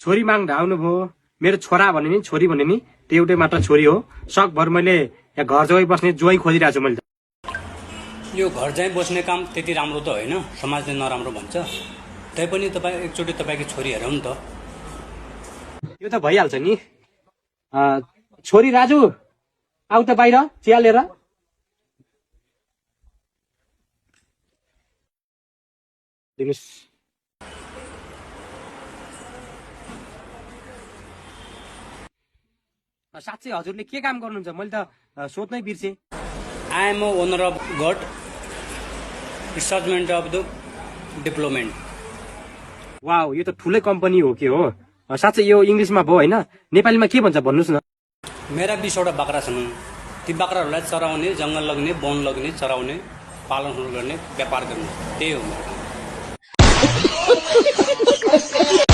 छोरी माग्दा आउनुभयो मेरो छोरा भने नि छोरी भने नि त्यो एउटै मात्र छोरी हो सकभर मैले यहाँ घर जवै बस्ने ज्वाइँ खोजिरहेको छु मैले यो घर चाहिँ बस्ने काम त्यति राम्रो त होइन समाजले नराम्रो भन्छ तैपनि तपाईँ एकचोटि तपाईँको छोरी हेरौँ नि त यो त भइहाल्छ नि छोरी राजु आउ त बाहिर चिया लिएर दिनुस् साँच्चै हजुरले के काम गर्नुहुन्छ मैले त सोध्नै बिर्सेँ आई एम ओनर अफ गट रिसर्चमेन्ट अफ द डेभलपमेन्ट वाउ यो त ठुलै कम्पनी हो के हो साँच्चै यो इङ्ग्लिसमा भयो होइन नेपालीमा के भन्छ भन्नुहोस् न मेरा 20वटा बाख्रा छन् ती बाख्राहरूलाई चराउने जङ्गल लग्ने वन लग्ने चराउने पालनहरू गर्ने व्यापार गर्ने त्यही हो मेरो काम